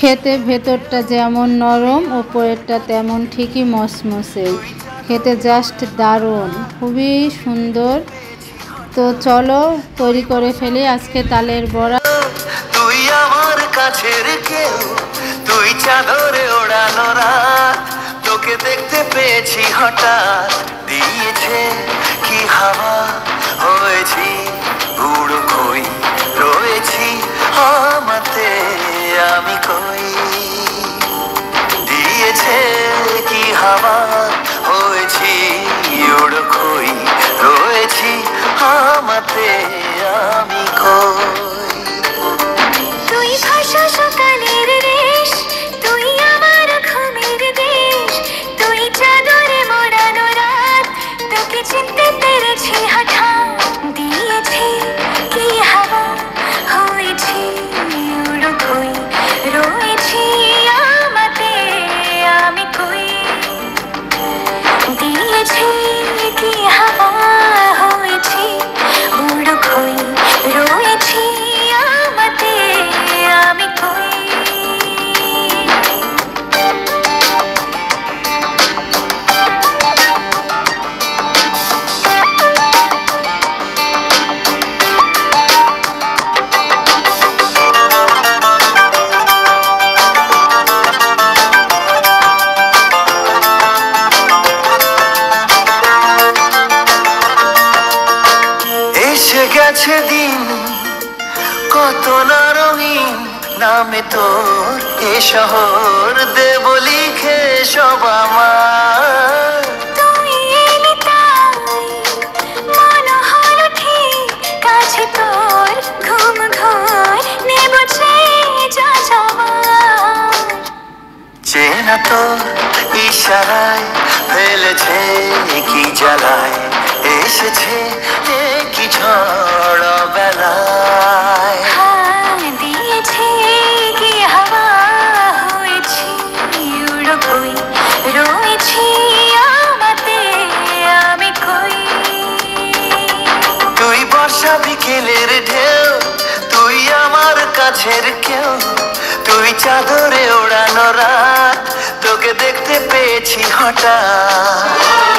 খেতে ভেতরটা যেমন নরম উপরেরটা তেমন ঠিকই মসমসে, খেতে জাস্ট দারুণ, খুবই সুন্দর। তো চলো তৈরি করে ফেলি আজকে তালের বড়া। তুই আমার কাছের কেউ, তুই চাদরে ওড়ানো রাত, তোকে দেখতে পেয়েছি হঠাৎ, দিয়েছে কি হাওয়া, হয়েছি উড়ো কই, রয়েছি আমাতে আমি কই, দিয়েছে কি হাওয়া, হয়েছি উড়ো কই, রয়েছি আমাতে আমি কই। তুই ভাষা সকালের রেশ, তুই আমার ঘুমের দেশ, তুই চাদরে মোড়ানো রাত, তোকে চিনতে পেরেছি হঠাৎ, দিয়েছে কি হাওয়া, হয়েছি উড়ো কই, রয়েছি আমাতে আমি কই, দিয়েছে কি হাওয়া, হয়েছি উড়ো কই, রয়েছি আমাতে আমি কই। এসে গেছে দিন কত না রঙিন, নামে তোর এ শহর দেব লিখে সব আমার। তুই এলি তাই মনে হলো ঠিক, কাছে তোর ঘুম ঘর নেব যা যাওয়ার। চেনা তোর ইশারায় ফেলেছে কি জ্বালায়, এসেছে কি ঝড় বেলায়, দিয়েছে কি হাওয়া, হয়েছি উড়ো কই, রয়েছি আমাতে আমি কই। তুই বর্ষা বিকেলের ঢেউ, তুই আমার কাছের কেউ, তুই চাদরে ওড়ানো রাত, তোকে দেখতে পেয়েছি হঠাৎ,